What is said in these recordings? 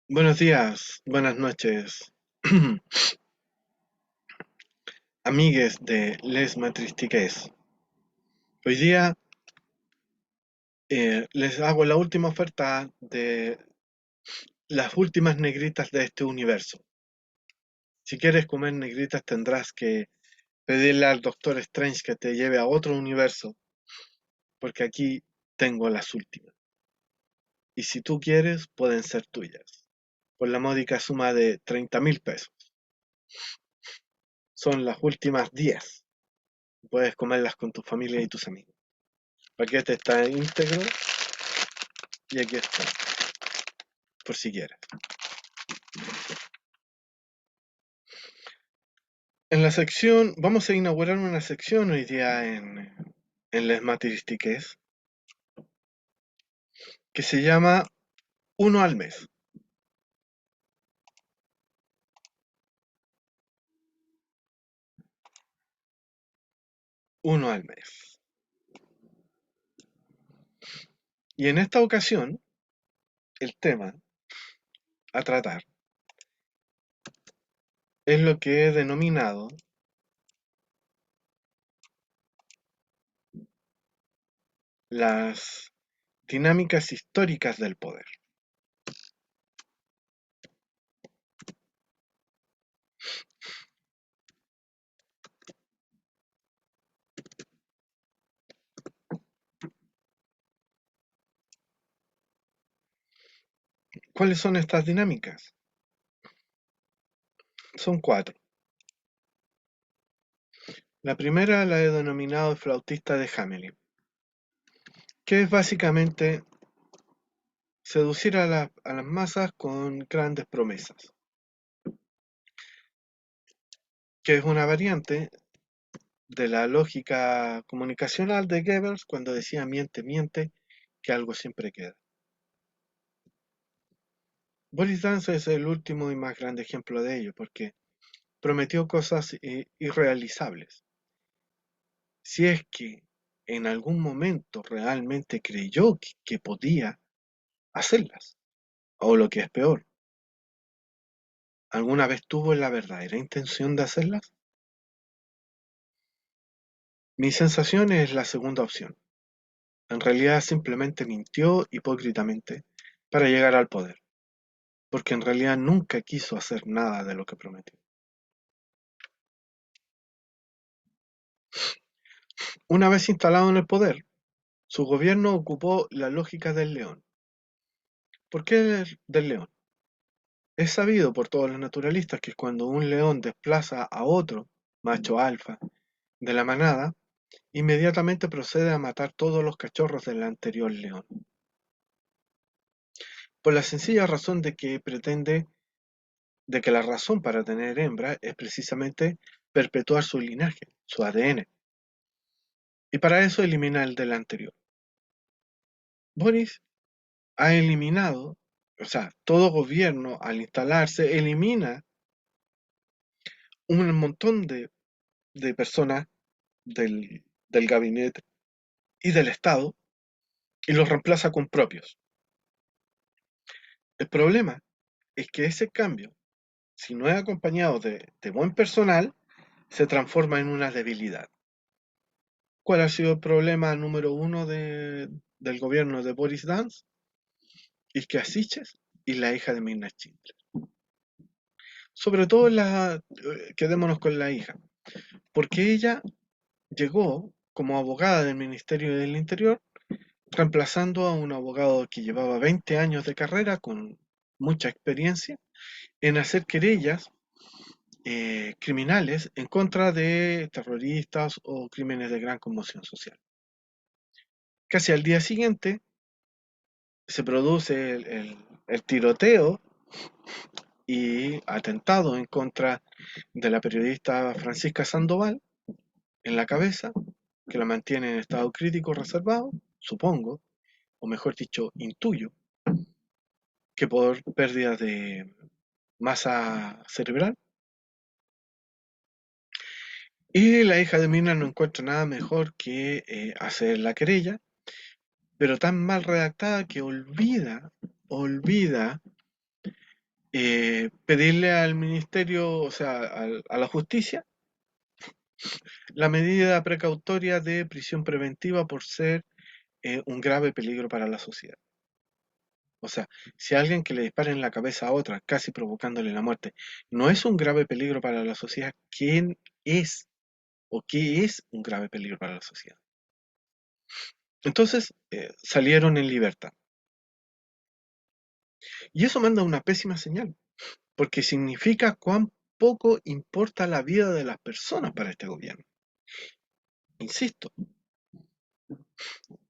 Buenos días, buenas noches, amigues de Les Matristiques. Hoy día les hago la última oferta de las últimas negritas de este universo. Si quieres comer negritas tendrás que pedirle al Doctor Strange que te lleve a otro universo, porque aquí tengo las últimas. Y si tú quieres, pueden ser tuyas, por la módica suma de 30.000 pesos. Son las últimas 10. Puedes comerlas con tu familia y tus amigos. El paquete está íntegro y aquí está, por si quieres. En la sección, vamos a inaugurar una sección hoy día en Les Matiristiques que se llama Uno al mes. Uno al mes. Y en esta ocasión, el tema a tratar es lo que he denominado las dinámicas históricas del poder. ¿Cuáles son estas dinámicas? Son cuatro. La primera la he denominado el flautista de Hamelin, que es básicamente seducir a las masas con grandes promesas, que es una variante de la lógica comunicacional de Goebbels cuando decía miente, miente, que algo siempre queda. Boris Johnson es el último y más grande ejemplo de ello, porque prometió cosas irrealizables. Si es que en algún momento realmente creyó que podía hacerlas, o lo que es peor, ¿alguna vez tuvo la verdadera intención de hacerlas? Mi sensación es la segunda opción. En realidad simplemente mintió hipócritamente para llegar al poder, porque en realidad nunca quiso hacer nada de lo que prometió. Una vez instalado en el poder, su gobierno ocupó la lógica del león. ¿Por qué del león? Es sabido por todos los naturalistas que cuando un león desplaza a otro macho alfa de la manada, inmediatamente procede a matar todos los cachorros del anterior león, por la sencilla razón de que la razón para tener hembra es precisamente perpetuar su linaje, su ADN, y para eso elimina el del anterior. Boris ha eliminado, o sea, todo gobierno al instalarse elimina un montón de personas del gabinete y del Estado y los reemplaza con propios. El problema es que ese cambio, si no es acompañado de buen personal, se transforma en una debilidad. ¿Cuál ha sido el problema número uno del gobierno de Boris Dance? Isquia Siches y la hija de Mirna Schindler. Sobre todo quedémonos con la hija, porque ella llegó como abogada del Ministerio del Interior, reemplazando a un abogado que llevaba 20 años de carrera con mucha experiencia en hacer querellas criminales en contra de terroristas o crímenes de gran conmoción social. Casi al día siguiente se produce el tiroteo y atentado en contra de la periodista Francisca Sandoval en la cabeza, que la mantiene en estado crítico reservado, supongo, o mejor dicho, intuyo, que por pérdida de masa cerebral. Y la hija de Mina no encuentra nada mejor que hacer la querella, pero tan mal redactada que olvida pedirle al ministerio, o sea, a la justicia, la medida precautoria de prisión preventiva por ser un grave peligro para la sociedad. O sea, si alguien que le dispara en la cabeza a otra, casi provocándole la muerte, no es un grave peligro para la sociedad, ¿quién es o qué es un grave peligro para la sociedad? Entonces, salieron en libertad. Y eso manda una pésima señal, porque significa cuán poco importa la vida de las personas para este gobierno. Insisto,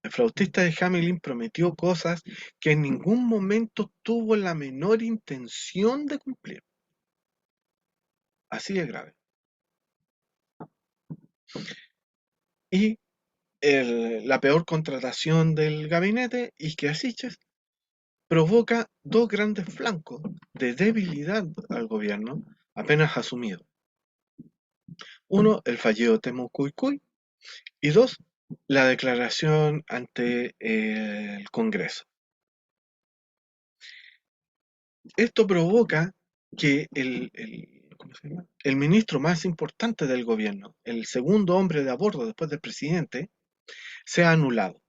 el flautista de Hamelin prometió cosas que en ningún momento tuvo la menor intención de cumplir. Así de grave. Y la peor contratación del gabinete, Iker Siches, provoca dos grandes flancos de debilidad al gobierno apenas asumido. Uno, el fallido Temu Cuy y dos, la declaración ante el Congreso. Esto provoca que ¿cómo se llama? El ministro más importante del gobierno, el segundo hombre de a bordo después del presidente, sea anulado.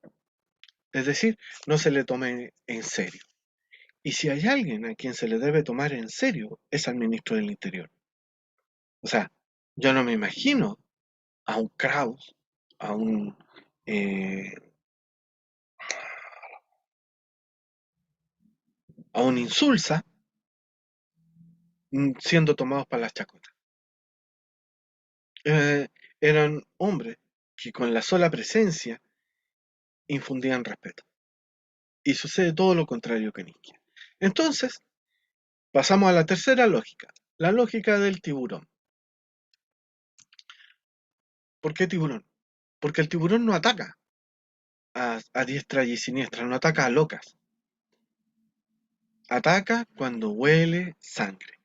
Es decir, no se le tome en serio. Y si hay alguien a quien se le debe tomar en serio, es al ministro del Interior. O sea, yo no me imagino a un Kraus, a un, eh, a un Insulza, siendo tomados para las chacotas. Eh, Eran hombres que con la sola presencia infundían respeto. Y sucede todo lo contrario que en Isquia. Entonces, pasamos a la tercera lógica, la lógica del tiburón. ¿Por qué tiburón? Porque el tiburón no ataca a diestra y siniestra, no ataca a locas. Ataca cuando huele sangre,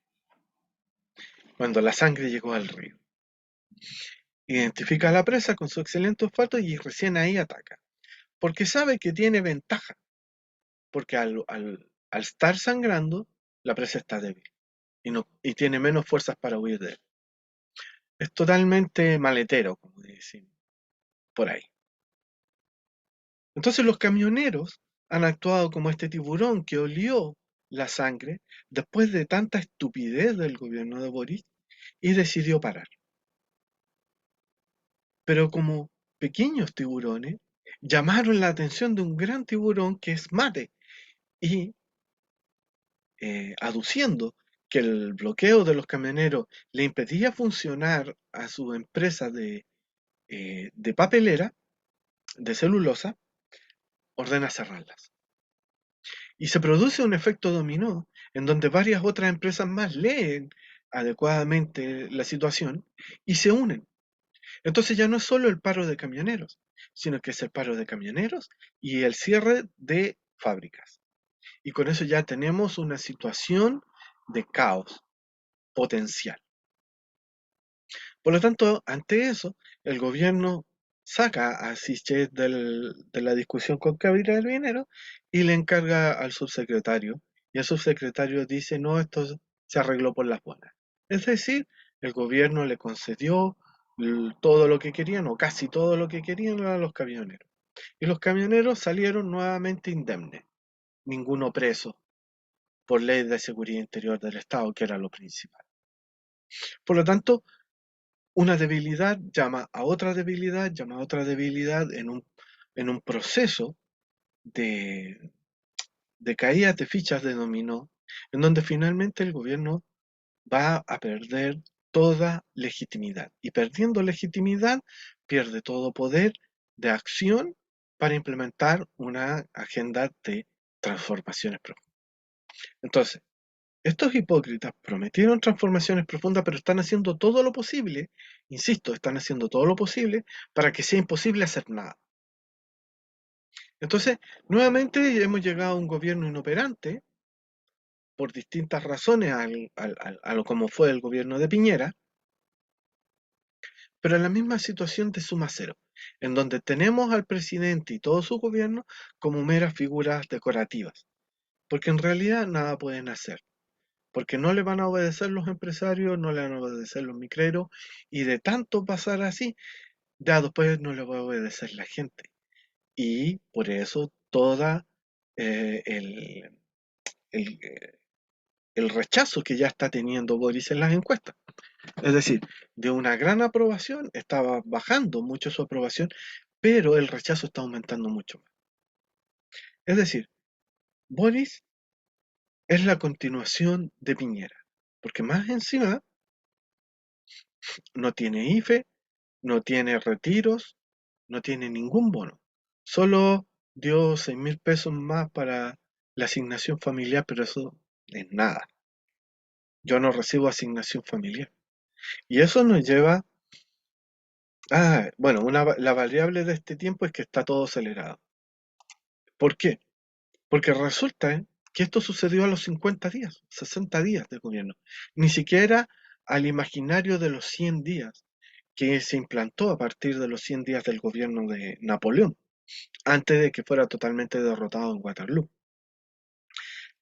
cuando la sangre llegó al río. Identifica a la presa con su excelente olfato y recién ahí ataca. Porque sabe que tiene ventaja, porque al estar sangrando, la presa está débil y tiene menos fuerzas para huir de él. Es totalmente maletero, como dicen por ahí. Entonces los camioneros han actuado como este tiburón que olió la sangre después de tanta estupidez del gobierno de Boris y decidió parar. Pero como pequeños tiburones, llamaron la atención de un gran tiburón que es Mate y aduciendo que el bloqueo de los camioneros le impedía funcionar a su empresa de papelera, de celulosa, ordena cerrarlas. Y se produce un efecto dominó en donde varias otras empresas más leen adecuadamente la situación y se unen. Entonces ya no es solo el paro de camioneros, sino que es el paro de camioneros y el cierre de fábricas. Y con eso ya tenemos una situación de caos potencial. Por lo tanto, ante eso, el gobierno saca a Sichel de la discusión con Carabineros y le encarga al subsecretario. Y el subsecretario dice, no, esto se arregló por las buenas. Es decir, el gobierno le concedió todo lo que querían, o casi todo lo que querían a los camioneros. Y los camioneros salieron nuevamente indemnes, ninguno preso, por ley de seguridad interior del Estado, que era lo principal. Por lo tanto, una debilidad llama a otra debilidad, llama a otra debilidad en un proceso de, de caídas de fichas de dominó, en donde finalmente el gobierno va a perder toda legitimidad. Y perdiendo legitimidad, pierde todo poder de acción para implementar una agenda de transformaciones profundas. Entonces, estos hipócritas prometieron transformaciones profundas, pero están haciendo todo lo posible, insisto, están haciendo todo lo posible para que sea imposible hacer nada. Entonces, nuevamente hemos llegado a un gobierno inoperante por distintas razones a lo como fue el gobierno de Piñera, pero en la misma situación de suma cero, en donde tenemos al presidente y todo su gobierno como meras figuras decorativas, porque en realidad nada pueden hacer. porque no le van a obedecer los empresarios, no le van a obedecer los micreros, y de tanto pasar así, ya después no le va a obedecer la gente. Y por eso toda eh, el, el, eh, el rechazo que ya está teniendo Boris en las encuestas. Es decir, de una gran aprobación estaba bajando mucho su aprobación, pero el rechazo está aumentando mucho más. Es decir, Boris es la continuación de Piñera, porque más encima no tiene IFE, no tiene retiros, no tiene ningún bono. Solo dio 6.000 pesos más para la asignación familiar, pero eso es nada. Yo no recibo asignación familiar. Y eso nos lleva bueno, la variable de este tiempo es que está todo acelerado. ¿Por qué? Porque resulta que esto sucedió a los 50 días, 60 días de gobierno. Ni siquiera al imaginario de los 100 días que se implantó a partir de los 100 días del gobierno de Napoleón, antes de que fuera totalmente derrotado en Waterloo.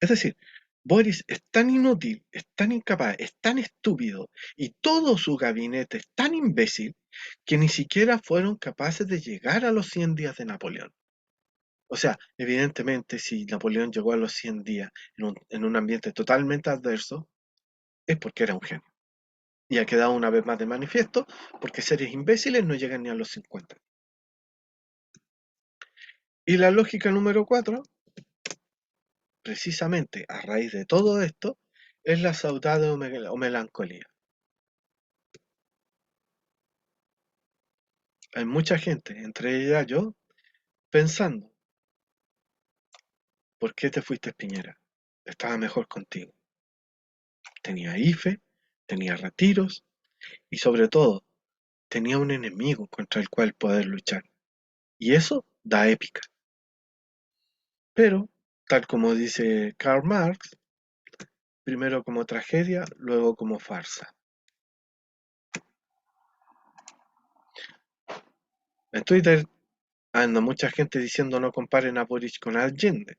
Es decir, Boris es tan inútil, es tan incapaz, es tan estúpido y todo su gabinete es tan imbécil que ni siquiera fueron capaces de llegar a los 100 días de Napoleón. O sea, evidentemente, si Napoleón llegó a los 100 días en un ambiente totalmente adverso, es porque era un genio. Y ha quedado una vez más de manifiesto, porque seres imbéciles no llegan ni a los 50. Y la lógica número 4, precisamente a raíz de todo esto, es la saudade o melancolía. Hay mucha gente, entre ellas yo, pensando, ¿por qué te fuiste, Piñera? Estaba mejor contigo. Tenía IFE, tenía retiros y sobre todo tenía un enemigo contra el cual poder luchar. Y eso da épica. Pero, tal como dice Karl Marx, primero como tragedia, luego como farsa. En Twitter anda mucha gente diciendo no comparen a Boric con Allende,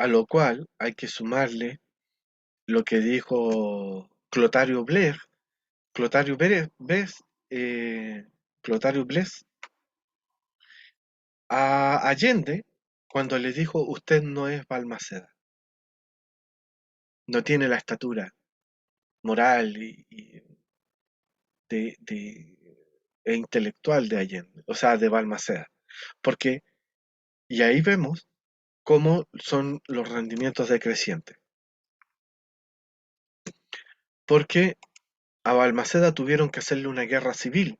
a lo cual hay que sumarle lo que dijo Clotario Blest, Clotario Blest a Allende cuando le dijo usted no es Balmaceda, no tiene la estatura moral y e intelectual de Allende, o sea, de Balmaceda. Porque, y ahí vemos cómo son los rendimientos decrecientes. Porque a Balmaceda tuvieron que hacerle una guerra civil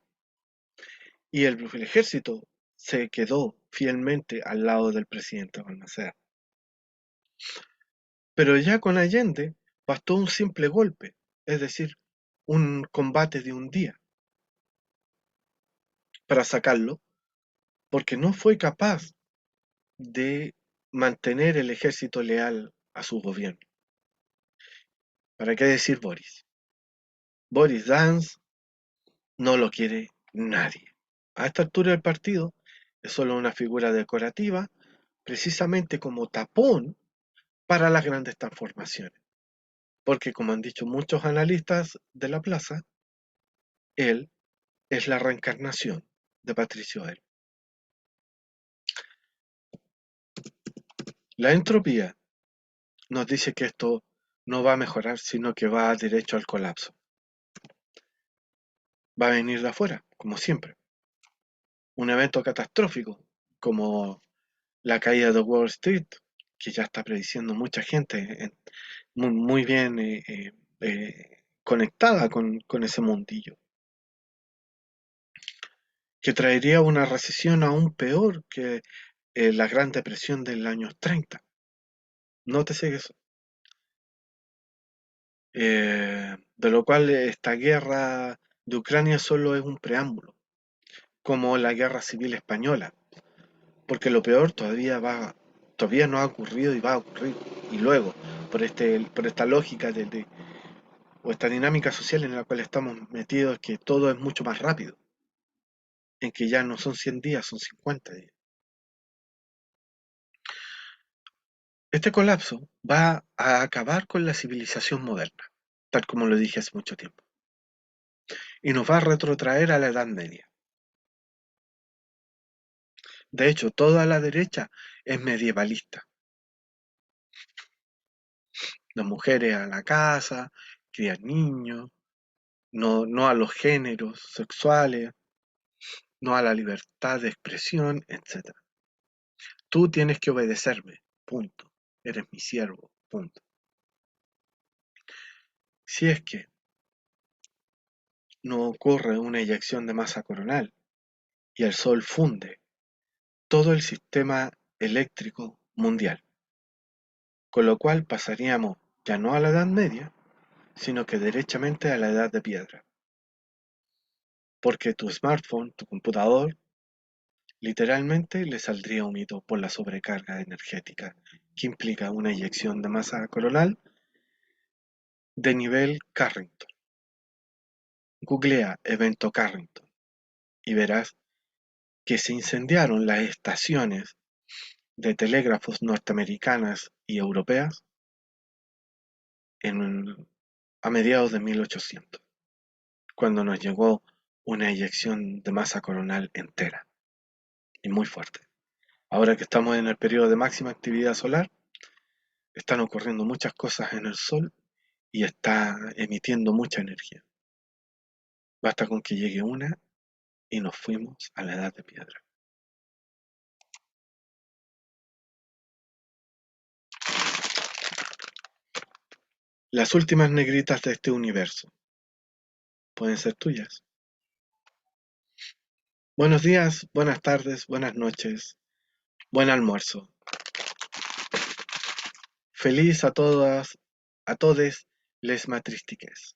y el ejército se quedó fielmente al lado del presidente Balmaceda. Pero ya con Allende bastó un simple golpe, es decir, un combate de un día para sacarlo, porque no fue capaz de mantener el ejército leal a su gobierno. ¿Para qué decir Boris? Boris Dance no lo quiere nadie. A esta altura del partido es solo una figura decorativa, precisamente como tapón para las grandes transformaciones. Porque como han dicho muchos analistas de la plaza, él es la reencarnación de Patricio Aylwin. La entropía nos dice que esto no va a mejorar, sino que va derecho al colapso. Va a venir de afuera, como siempre. Un evento catastrófico, como la caída de Wall Street, que ya está prediciendo mucha gente muy bien conectada con ese mundillo, que traería una recesión aún peor que la Gran Depresión del año 30. Nótese eso. De lo cual esta guerra de Ucrania solo es un preámbulo, como la guerra civil española, porque lo peor todavía no ha ocurrido y va a ocurrir. Y luego, por esta lógica o esta dinámica social en la cual estamos metidos, que todo es mucho más rápido, en que ya no son 100 días, son 50 días. Este colapso va a acabar con la civilización moderna, tal como lo dije hace mucho tiempo, y nos va a retrotraer a la Edad Media. De hecho, toda la derecha es medievalista. Las mujeres a la casa, criar niños, no a los géneros sexuales, no a la libertad de expresión, etc. Tú tienes que obedecerme, punto. Eres mi siervo, punto. Si es que no ocurre una eyección de masa coronal y el Sol funde todo el sistema eléctrico mundial, con lo cual pasaríamos ya no a la Edad Media, sino que derechamente a la Edad de Piedra, porque tu smartphone, tu computador, literalmente le saldría un hito por la sobrecarga energética que implica una eyección de masa coronal de nivel Carrington. Googlea evento Carrington y verás que se incendiaron las estaciones de telégrafos norteamericanas y europeas en, a mediados de 1800, cuando nos llegó una eyección de masa coronal entera y muy fuerte. Ahora que estamos en el periodo de máxima actividad solar, están ocurriendo muchas cosas en el Sol y está emitiendo mucha energía. Basta con que llegue una y nos fuimos a la edad de piedra. Las últimas negritas de este universo pueden ser tuyas. Buenos días, buenas tardes, buenas noches, buen almuerzo. Feliz a todas, a todes les matristiques.